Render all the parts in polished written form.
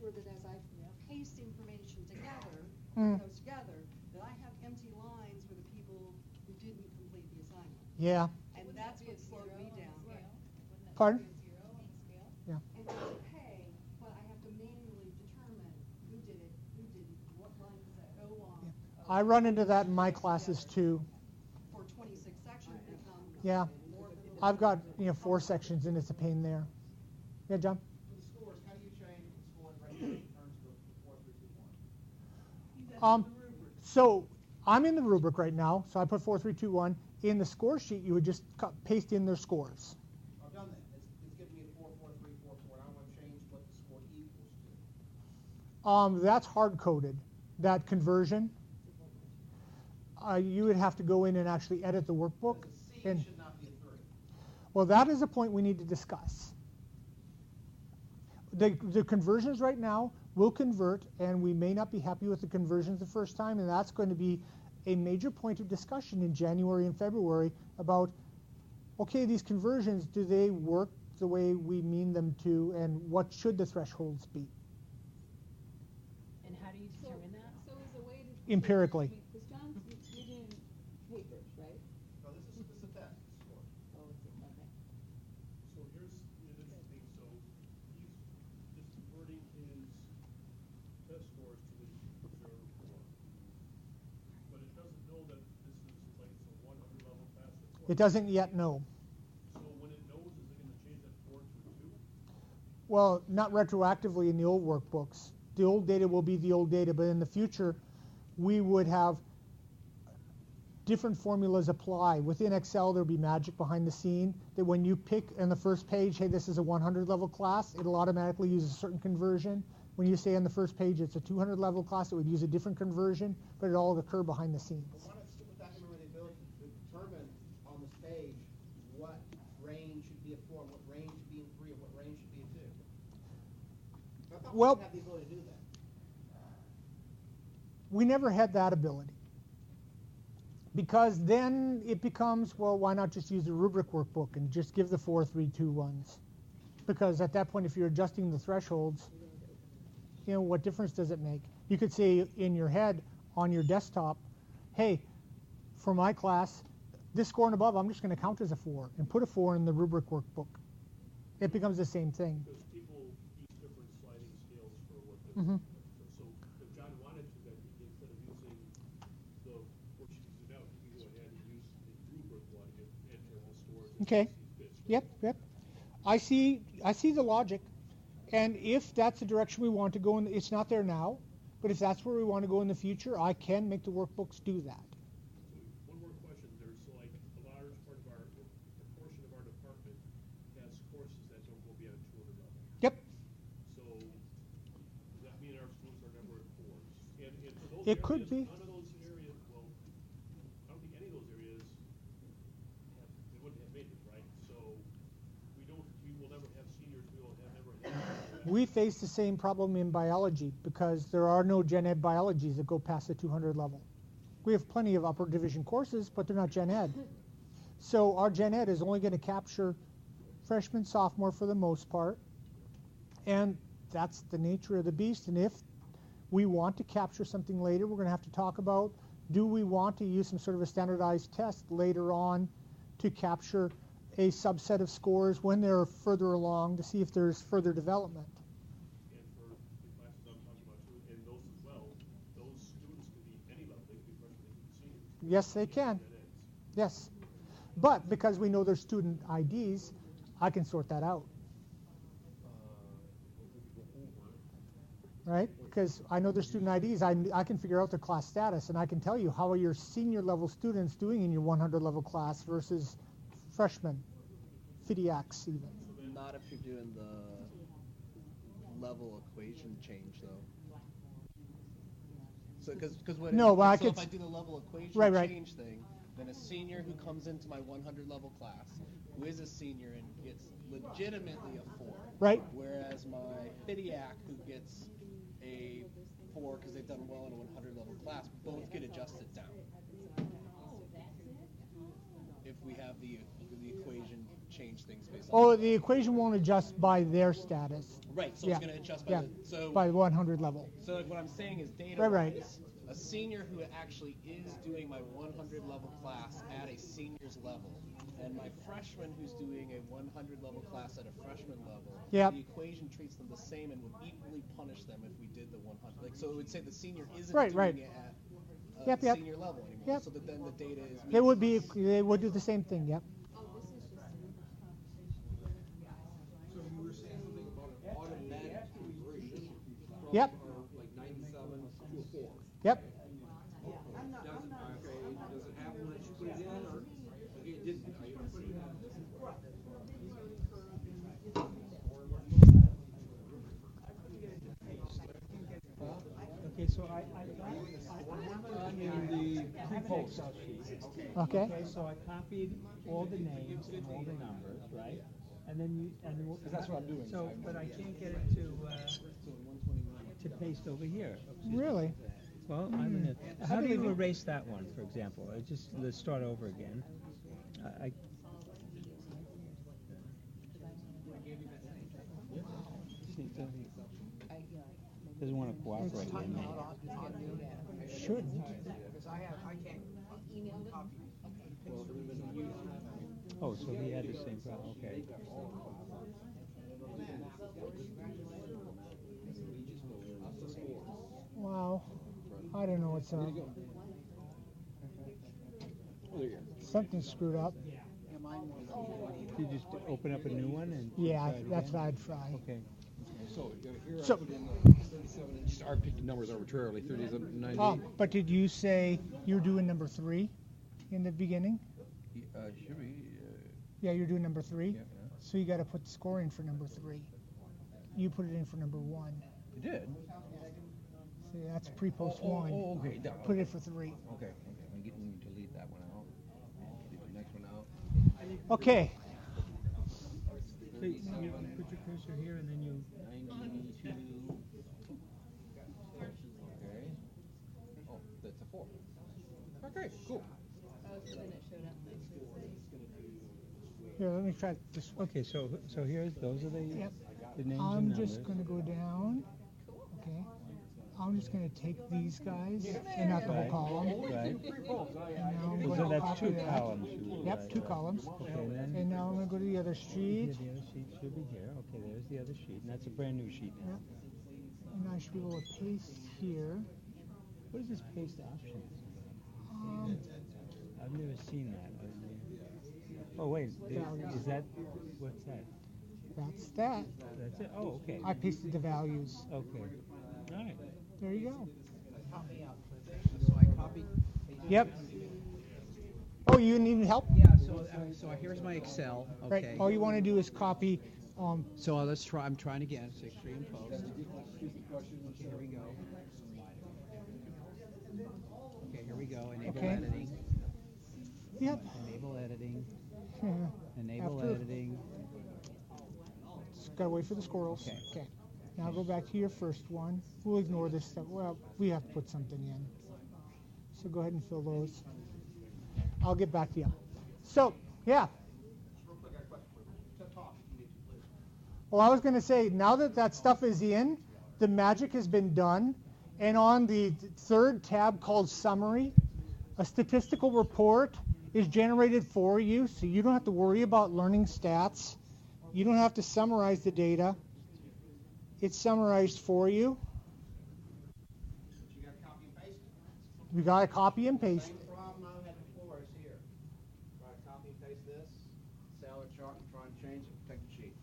sure that as I paste information together, those together, that I have empty lines for the people who didn't complete the assignment. Yeah. And that's what slowed me down. Pardon? Yeah. And it's okay, but I have to manually determine who did it, who didn't, what line does that go on. Yeah. I run into that in my classes too. For 26 sections, it becomes Yeah. more than I've got 4 sections and it's a pain there. Yeah, John? For the scores, how do you change the scoring right now in terms of the 4, 3, 2, 1? So I'm in the rubric right now, so I put 4, 3, 2, 1. In the score sheet, you would just paste in their scores. I've done that. It's giving me a 4, 4, 3, 4, 4, and I want to change what the score equals to. That's hard-coded, that conversion. You would have to go in and actually edit the workbook. Because a C should not be a 3. Well, that is a point we need to discuss. The conversions right now will convert, and we may not be happy with the conversions the first time, and that's going to be a major point of discussion in January and February about, okay, these conversions, do they work the way we mean them to, and what should the thresholds be? And how do you determine that? So is a way to... Empirically. Because John's, you're doing papers, right? No, this is a test score. Oh, it's okay. So here's the interesting thing. So he's converting his test scores to the 0 to 4. But it doesn't know that this is like it's a 100 level class. It doesn't yet know. So when it knows, is it going to change that 4 to a 2? Well, not retroactively in the old workbooks. The old data will be the old data, but in the future, we would have different formulas apply. Within Excel, there'll be magic behind the scene that when you pick on the first page, hey, this is a 100 level class, it'll automatically use a certain conversion. When you say on the first page it's a 200 level class, it would use a different conversion, but it all occur behind the scenes. But why not stick with that the ability to determine on this page what range should be a 4, what range should be a 3, and what range should be a 2? I thought Well, we have the ability to do that. we never had that ability. Because then it becomes, well, why not just use the rubric workbook and just give the 4, 3, 2, 1s? Because at that point, if you're adjusting the thresholds, what difference does it make? You could say in your head on your desktop, hey, for my class, this score and above, I'm just going to count as a 4 and put a 4 in the rubric workbook. It becomes the same thing. Because people use different sliding scales for what they're So if John wanted to, that instead of using the worksheets you know, he can go ahead and use the rubric one and enter the scores. Okay. Yep. I see the logic. And if that's the direction we want to go in, it's not there now, but if that's where we want to go in the future, I can make the workbooks do that. So one more question. There's like a large part of a portion of our department has courses that don't go beyond 200 level. Yep. So does that mean our students are never at 4s? And for those It areas, could be. none of those areas, well, I don't think any of those areas they wouldn't have made it, right? So we will never have seniors. We will never have. We face the same problem in biology because there are no Gen Ed biologies that go past the 200 level. We have plenty of upper division courses, but they're not Gen Ed. So our Gen Ed is only going to capture freshman, sophomore for the most part, and that's the nature of the beast. And if we want to capture something later, we're going to have to talk about, do we want to use some sort of a standardized test later on to capture a subset of scores when they're further along to see if there's further development. And for the classes I'm talking about too, and those as well, those students can be any level. They can be freshmen, they can be seniors. Yes, they can. Yes. But because we know their student IDs, I can sort that out. Right? Because I know their student IDs, I can figure out their class status, and I can tell you how are your senior level students doing in your 100 level class versus freshmen, FIDIACs even. Not if you're doing the level equation change, though. So, because what? No, but if I do the level equation change thing, then a senior who comes into my 100 level class, who is a senior and gets legitimately a 4, right? Whereas my FIDIAC who gets a 4 because they've done well in a 100 level class, both get adjusted down. If we have the equation change things based on. Oh, the equation won't adjust by their status. Right, so Yeah. it's going to adjust by Yeah. so By 100 level. So like what I'm saying is data Right. wise, a senior who actually is doing my 100 level class at a senior's level, and my freshman who's doing a 100 level class at a freshman level, Yep. the equation treats them the same and would equally punish them if we did the 100. Like so, it would say the senior isn't Right, doing right. it at Yep, yep. senior level anymore. Yep. So that then the data is. They would be. They would do the same thing. Yep. Oh, this is just an English conversation. So you were saying something about an automatic conversion from Yep. like 97 to a 4. Yep. Does it happen when you put it in, or okay, it didn't? Are you gonna put it in? Okay, so I have it in the Excel sheet. Okay. Okay, so I copied all the names and all the numbers, right? And then you, that's what I'm doing. So, but I can't get it to paste over here. Really? Well, I'm gonna, how do you erase that one, for example? Let's start over again. I doesn't want to cooperate with me. Shouldn't. Oh, so he had the same problem, okay. Wow. I don't know what's up. Something's screwed up. You just open up a new one and Yeah, try it that's again? what I'd try. Okay. So here So- I put in 37, just I picked the numbers arbitrarily, 37, 98. Oh, but did you say you're doing number 3 in the beginning? Should be. Yeah, you're doing number 3. Yeah. So you got to put the score in for number 3. You put it in for number 1. It did. See, that's pre-post 1. Okay. Put it for 3. Okay. I'm getting to delete that one out. Leave the next one out. Okay. So you put your cursor here and then you 92. Okay. Oh, that's a 4. Okay, cool. Oh, so then it showed up nicely. Here, let me try this one. okay, so those are the Yep. the names and I'm numbers. just going to go down. Okay. I'm just going to take these guys and not the whole Right. column. Right. And now I'm So going to that's copy two that. columns. Yep, 2 columns. Okay, and then And now I'm going to go to the other here, sheet. the other sheet should be here. Okay, there's the other sheet, and that's a brand new sheet now. Yep. And I should be able to paste here. What is this paste option? I've never seen that. Oh wait, is that what's that? That's that. That's it. Oh, okay. I pasted the values. Okay. All right. There you go. So I copied. Yep. Oh, you need help? Yeah. So here's my Excel. Right. Okay. All you want to do is copy. So let's try. I'm trying again. 6-3 and post. Okay, here we go. Okay, here we go. Enable Okay. editing. Yep. Enable editing. Yeah. Enable After- editing. Just gotta wait for the squirrels. Okay. Now go back to your first one. We'll ignore this stuff. Well, we have to put something in. So go ahead and fill those. I'll get back to you. So, yeah. Real quick, I got a question for you. Talk. You need to, please. Well, I was going to say, now that that stuff is in, the magic has been done. And on the third tab called Summary, a statistical report is generated for you, so you don't have to worry about learning stats. You don't have to summarize the data. It's summarized for you. But you got to copy and paste it. We got to copy and paste. Same problem I had before is here. Try to copy and paste this, salad chart, and try and change it, take the sheet.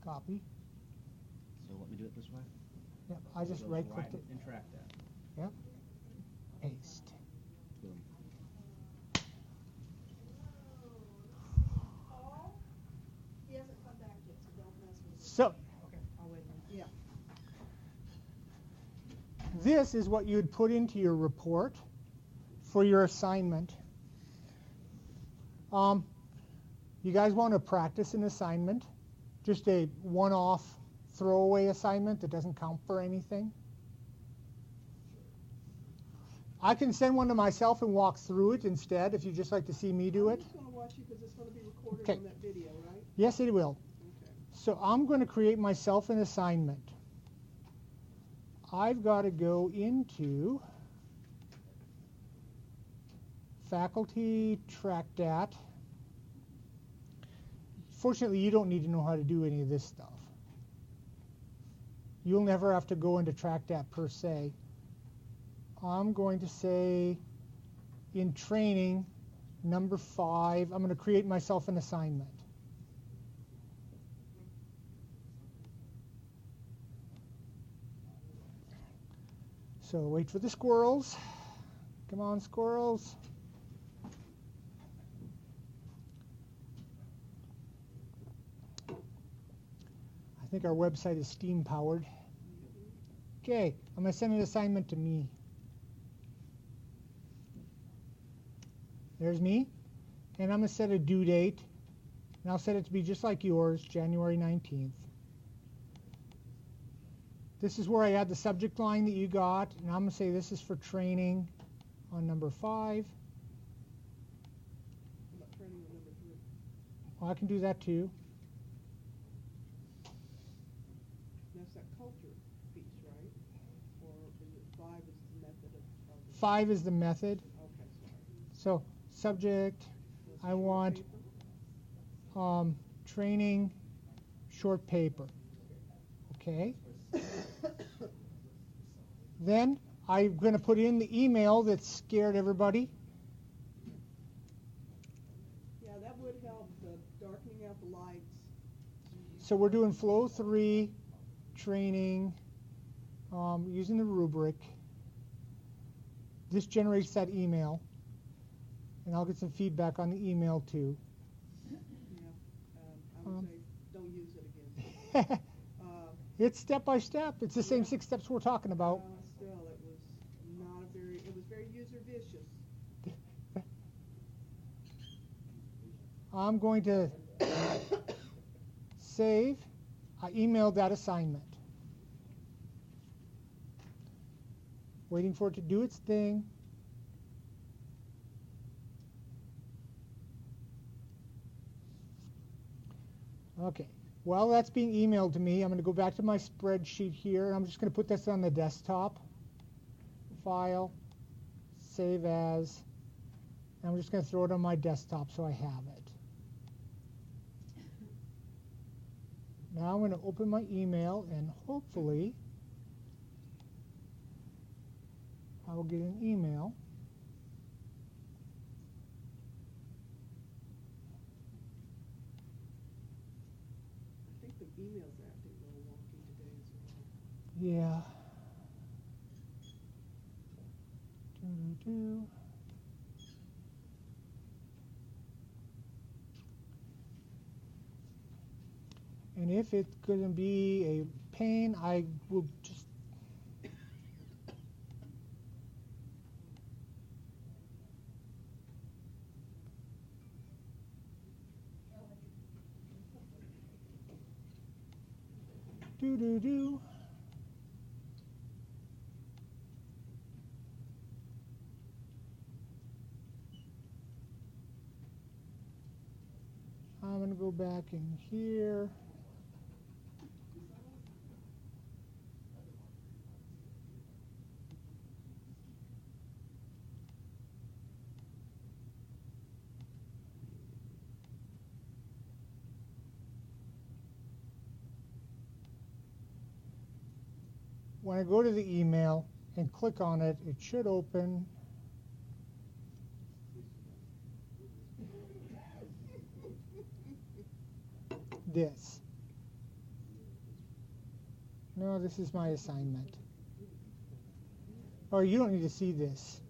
Copy. So let me do it this way. Yep, I just right-clicked it. And track that. Yep. Paste. Boom. He hasn't come back yet, so don't mess with him. So, Okay, I'll wait. Yeah. this is what you'd put into your report for your assignment. You guys want to practice an assignment, just a one-off throwaway assignment that doesn't count for anything. I can send one to myself and walk through it instead if you'd just like to see me do it. I'm just going to watch you because it's going to be recorded Okay. on that video, right? Yes, it will. Okay. So I'm going to create myself an assignment. I've got to go into Faculty TracDat. Fortunately, you don't need to know how to do any of this stuff. You'll never have to go into TracDat per se. I'm going to say in training, number 5, I'm going to create myself an assignment. So wait for the squirrels. Come on, squirrels. I think our website is Steam powered. Okay, I'm going to send an assignment to me. There's me. And I'm going to set a due date. And I'll set it to be just like yours, January 19th. This is where I add the subject line that you got. And I'm going to say this is for training on number 5. How about training on number 3? Well, I can do that too. That's that culture piece, right? Or is it 5 is the method of 5 is the method. Okay, sorry. So subject, I want training short paper. Okay. Then I'm going to put in the email that scared everybody. Yeah, that would help, the darkening out the lights. So we're doing flow 3 training using the rubric. This generates that email. And I'll get some feedback on the email too. Yeah, I would say don't use it again. It's step by step. It's the same 6 steps we're talking about. Still, it was not a very, it was very user vicious. I'm going to save. I emailed that assignment. Waiting for it to do its thing. Okay. While that's being emailed to me, I'm going to go back to my spreadsheet here. I'm just going to put this on the desktop. File, save as. And I'm just going to throw it on my desktop so I have it. Now I'm going to open my email and hopefully I will get an email. I think the email's acting a little wonky today as well. Yeah. Doo-doo-doo. And if it's going to be a pain, I will just do. I'm going to go back in here. When I go to the email and click on it, it should open. This. No, this is my assignment. Oh, you don't need to see this.